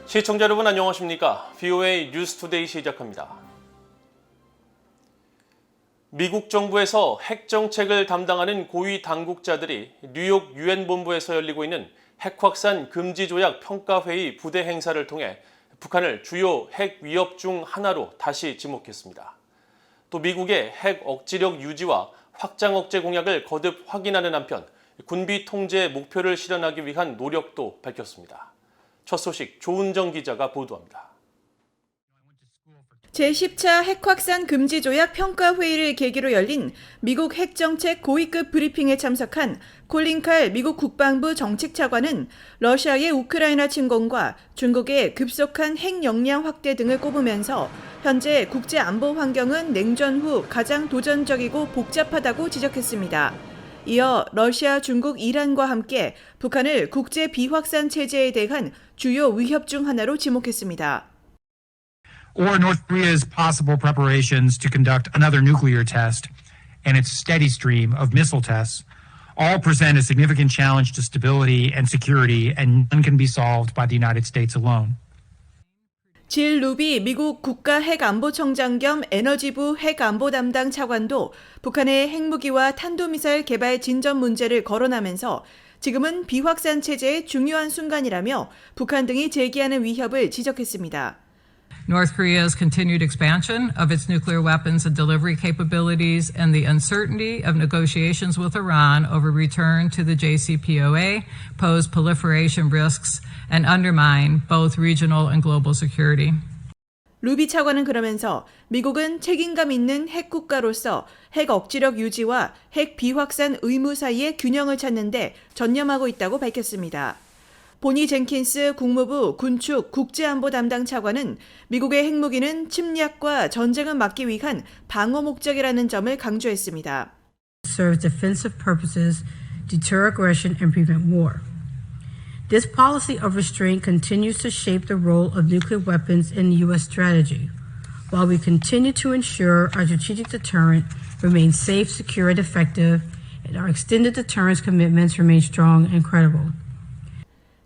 시청자 여러분 안녕하십니까? VOA 뉴스투데이 시작합니다. 미국 정부에서 핵 정책을 담당하는 고위 당국자들이 뉴욕 유엔 본부에서 열리고 있는 핵 확산 금지 조약 평가회의 부대 행사를 통해 북한을 주요 핵 위협 중 하나로 다시 지목했습니다. 또 미국의 핵 억지력 유지와 확장 억제 공약을 거듭 확인하는 한편 군비 통제의 목표를 실현하기 위한 노력도 밝혔습니다. 첫 소식 조은정 기자가 보도합니다. 제10차 핵확산 금지 조약 평가회의를 계기로 열린 미국 핵정책 고위급 브리핑에 참석한 콜린 칼 미국 국방부 정책차관은 러시아의 우크라이나 침공과 중국의 급속한 핵 역량 확대 등을 꼽으면서 현재 국제 안보 환경은 냉전 후 가장 도전적이고 복잡하다고 지적했습니다. 이어 러시아, 중국, 이란과 함께 북한을 국제 비확산 체제에 대한 주요 위협 중 하나로 지목했습니다. Or North Korea's possible preparations to conduct another nuclear test and its steady stream of missile tests all present a significant challenge to stability and security, and none can be solved by the United States alone. 질 루비 미국 국가핵안보청장 겸 에너지부 핵안보 담당 차관도 북한의 핵무기와 탄도미사일 개발 진전 문제를 거론하면서 지금은 비확산 체제의 중요한 순간이라며 북한 등이 제기하는 위협을 지적했습니다. North Korea's continued expansion of its nuclear weapons and delivery capabilities and the uncertainty of negotiations with Iran over return to the JCPOA pose proliferation risks and undermine both regional and global security. 루비 차관은 그러면서 미국은 책임감 있는 핵 국가로서 핵 억지력 유지와 핵 비확산 의무 사이의 균형을 찾는 데 전념하고 있다고 밝혔습니다. 보니 젠킨스 국무부 군축 국제안보 담당 차관은 미국의 핵무기는 침략과 전쟁을 막기 위한 방어 목적이라는 점을 강조했습니다. Serves defensive purposes, deter aggression, and prevent war. This policy of restraint continues to shape the role of nuclear weapons in U.S. strategy, while we continue to ensure our strategic deterrent remains safe, secure, and effective, and our extended deterrence commitments remain strong and credible.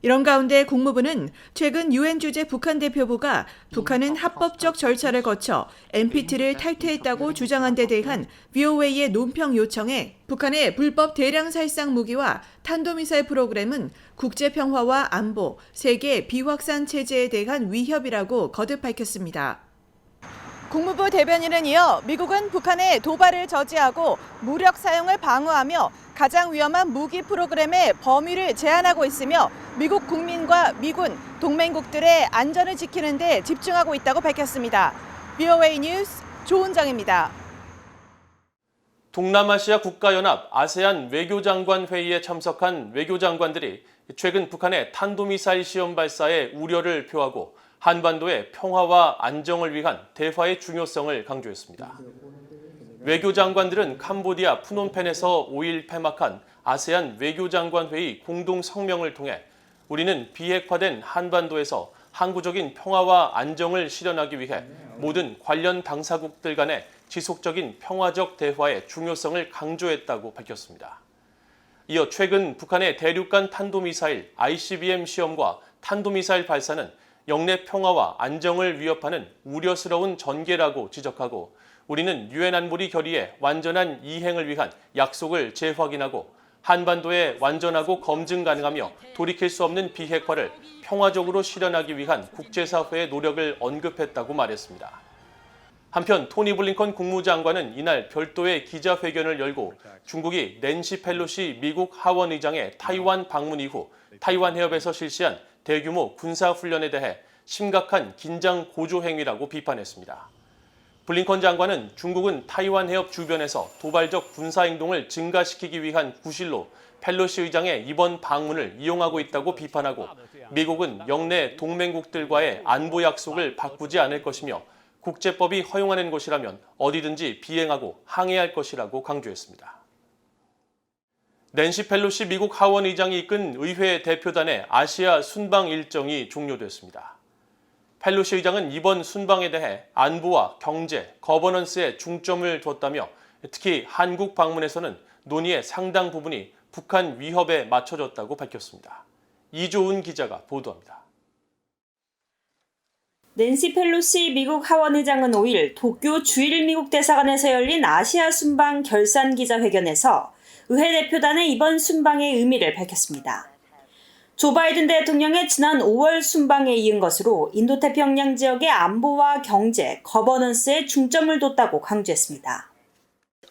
이런 가운데 국무부는 최근 유엔 주재 북한 대표부가 북한은 합법적 절차를 거쳐 NPT를 탈퇴했다고 주장한 데 대한 VOA의 논평 요청에 북한의 불법 대량 살상 무기와 탄도미사일 프로그램은 국제평화와 안보, 세계 비확산 체제에 대한 위협이라고 거듭 밝혔습니다. 국무부 대변인은 이어 미국은 북한의 도발을 저지하고 무력 사용을 방어하며 가장 위험한 무기 프로그램의 범위를 제한하고 있으며 미국 국민과 미군, 동맹국들의 안전을 지키는 데 집중하고 있다고 밝혔습니다. VOA 뉴스 조은정입니다. 동남아시아 국가연합 아세안 외교장관 회의에 참석한 외교장관들이 최근 북한의 탄도미사일 시험 발사에 우려를 표하고 한반도의 평화와 안정을 위한 대화의 중요성을 강조했습니다. 외교장관들은 캄보디아 푸놈펜에서 5일 폐막한 아세안 외교장관 회의 공동 성명을 통해 우리는 비핵화된 한반도에서 항구적인 평화와 안정을 실현하기 위해 모든 관련 당사국들 간의 지속적인 평화적 대화의 중요성을 강조했다고 밝혔습니다. 이어 최근 북한의 대륙간 탄도미사일 ICBM 시험과 탄도미사일 발사는 영내 평화와 안정을 위협하는 우려스러운 전개라고 지적하고 우리는 유엔 안보리 결의의 완전한 이행을 위한 약속을 재확인하고 한반도의 완전하고 검증 가능하며 돌이킬 수 없는 비핵화를 평화적으로 실현하기 위한 국제사회의 노력을 언급했다고 말했습니다. 한편 토니 블링컨 국무장관은 이날 별도의 기자회견을 열고 중국이 낸시 펠로시 미국 하원의장의 타이완 방문 이후 타이완 해협에서 실시한 대규모 군사훈련에 대해 심각한 긴장 고조 행위라고 비판했습니다. 블링컨 장관은 중국은 타이완 해협 주변에서 도발적 군사행동을 증가시키기 위한 구실로 펠로시 의장의 이번 방문을 이용하고 있다고 비판하고 미국은 영내 동맹국들과의 안보 약속을 바꾸지 않을 것이며 국제법이 허용하는 것이라면 어디든지 비행하고 항해할 것이라고 강조했습니다. 낸시 펠로시 미국 하원의장이 이끈 의회 대표단의 아시아 순방 일정이 종료됐습니다. 펠로시 의장은 이번 순방에 대해 안보와 경제, 거버넌스에 중점을 뒀다며 특히 한국 방문에서는 논의의 상당 부분이 북한 위협에 맞춰졌다고 밝혔습니다. 이조은 기자가 보도합니다. 낸시 펠로시 미국 하원의장은 5일 도쿄 주일 미국 대사관에서 열린 아시아 순방 결산 기자회견에서 의회 대표단의 이번 순방의 의미를 밝혔습니다. 조 바이든 대통령의 지난 5월 순방에 이은 것으로 인도태평양 지역의 안보와 경제, 거버넌스에 중점을 뒀다고 강조했습니다.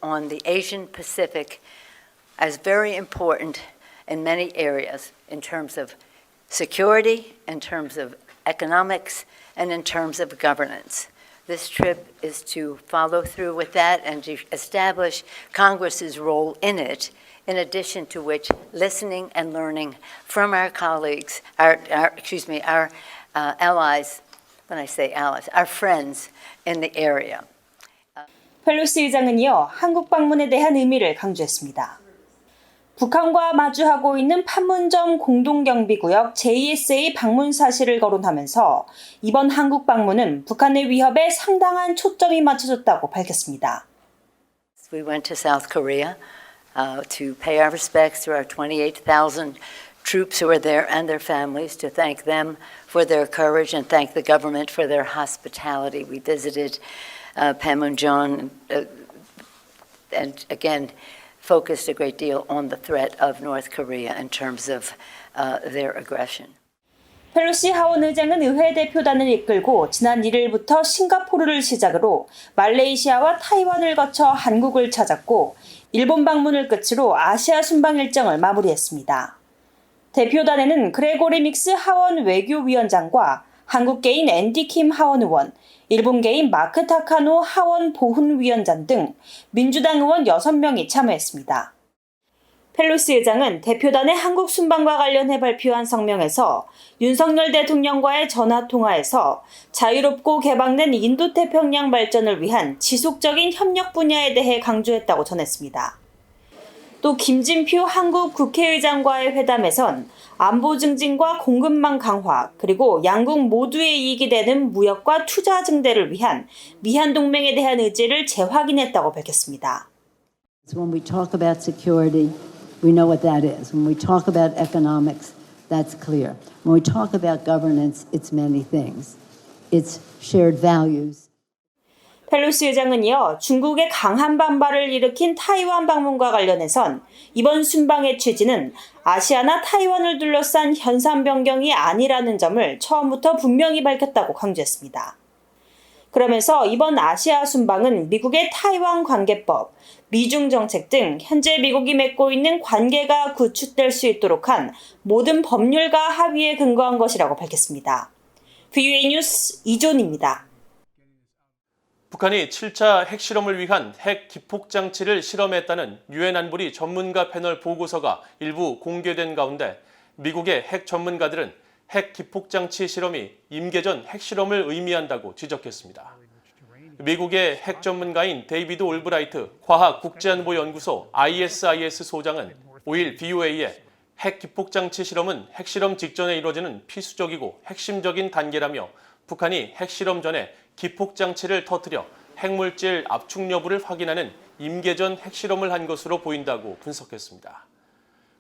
On the Asian Pacific as very important in many areas in terms of security, in terms of economics, and in terms of governance. This trip is to follow through with that and to establish Congress's role in it, in addition to which listening and learning from our colleagues, our allies, when I say allies, our friends in the area. 펠로시 의장은 이어 한국 방문에 대한 의미를 강조했습니다. 북한과 마주하고 있는 판문점 공동경비구역 JSA 방문 사실을 거론하면서 이번 한국 방문은 북한의 위협에 상당한 초점이 맞춰졌다고 밝혔습니다. We went to South Korea to pay our respects to our 28,000 troops who are there and their families, to thank them for their courage and thank the government for their hospitality. We visited Panmunjom and again focused a great deal on the threat of North Korea in terms of their aggression. 펠로시 하원 의장은 의회 대표단을 이끌고 지난 1일부터 싱가포르를 시작으로 말레이시아와 타이완을 거쳐 한국을 찾았고 일본 방문을 끝으로 아시아 순방 일정을 마무리했습니다. 대표단에는 그레고리 믹스 하원 외교위원장과 한국계인 앤디 킴 하원 의원, 일본계인 마크 타카노 하원 보훈위원장 등 민주당 의원 6명이 참여했습니다. 펠로시 의장은 대표단의 한국 순방과 관련해 발표한 성명에서 윤석열 대통령과의 전화통화에서 자유롭고 개방된 인도태평양 발전을 위한 지속적인 협력 분야에 대해 강조했다고 전했습니다. 또 김진표 한국 국회의장과의 회담에선 안보 증진과 공급망 강화, 그리고 양국 모두의 이익이 되는 무역과 투자 증대를 위한 미한 동맹에 대한 의지를 재확인했다고 밝혔습니다. When we talk about security, we know what that is. When we talk about economics, that's clear. When we talk about governance, it's many things. It's shared values. 펠로시 의장은 이어 중국의 강한 반발을 일으킨 타이완 방문과 관련해선 이번 순방의 취지는 아시아나 타이완을 둘러싼 현상 변경이 아니라는 점을 처음부터 분명히 밝혔다고 강조했습니다. 그러면서 이번 아시아 순방은 미국의 타이완 관계법, 미중 정책 등 현재 미국이 맺고 있는 관계가 구축될 수 있도록 한 모든 법률과 합의에 근거한 것이라고 밝혔습니다. VOA 뉴스 이존입니다. 북한이 7차 핵실험을 위한 핵 기폭장치를 실험했다는 유엔 안보리 전문가 패널 보고서가 일부 공개된 가운데 미국의 핵 전문가들은 핵 기폭장치 실험이 임계전 핵실험을 의미한다고 지적했습니다. 미국의 핵 전문가인 데이비드 올브라이트 과학국제안보연구소 ISIS 소장은 5일 VOA에 핵 기폭장치 실험은 핵실험 직전에 이루어지는 필수적이고 핵심적인 단계라며 북한이 핵실험 전에 기폭장치를 터뜨려 핵물질 압축 여부를 확인하는 임계전 핵실험을 한 것으로 보인다고 분석했습니다.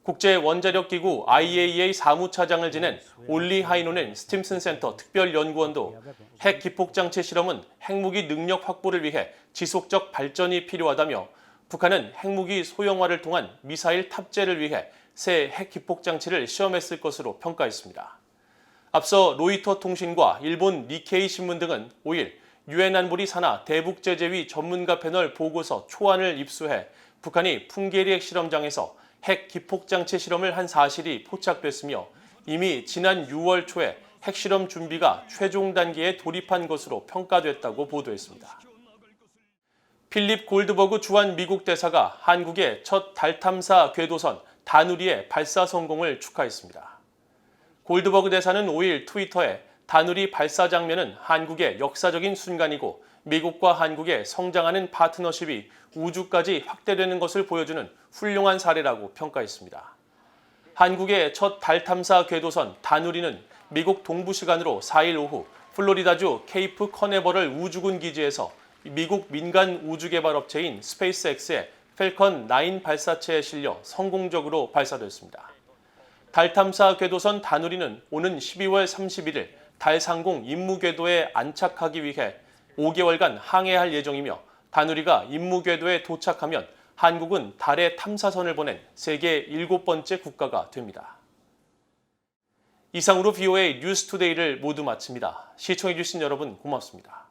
국제원자력기구 IAEA 사무차장을 지낸 올리 하이노넨 스팀슨 센터 특별연구원도 핵 기폭장치 실험은 핵무기 능력 확보를 위해 지속적 발전이 필요하다며 북한은 핵무기 소형화를 통한 미사일 탑재를 위해 새 핵 기폭장치를 시험했을 것으로 평가했습니다. 앞서 로이터 통신과 일본 니케이 신문 등은 5일 유엔 안보리 산하 대북제재위 전문가 패널 보고서 초안을 입수해 북한이 풍계리 핵실험장에서 핵 기폭장치 실험을 한 사실이 포착됐으며 이미 지난 6월 초에 핵실험 준비가 최종 단계에 돌입한 것으로 평가됐다고 보도했습니다. 필립 골드버그 주한 미국 대사가 한국의 첫 달 탐사 궤도선 다누리의 발사 성공을 축하했습니다. 골드버그 대사는 5일 트위터에 다누리 발사 장면은 한국의 역사적인 순간이고 미국과 한국의 성장하는 파트너십이 우주까지 확대되는 것을 보여주는 훌륭한 사례라고 평가했습니다. 한국의 첫 달 탐사 궤도선 다누리는 미국 동부 시간으로 4일 오후 플로리다주 케이프 커네버럴 우주군 기지에서 미국 민간 우주개발업체인 스페이스X의 펠컨 9 발사체에 실려 성공적으로 발사됐습니다. 달 탐사 궤도선 다누리는 오는 12월 31일 달 상공 임무 궤도에 안착하기 위해 5개월간 항해할 예정이며 다누리가 임무 궤도에 도착하면 한국은 달에 탐사선을 보낸 세계 7번째 국가가 됩니다. 이상으로 VOA 뉴스투데이를 모두 마칩니다. 시청해주신 여러분 고맙습니다.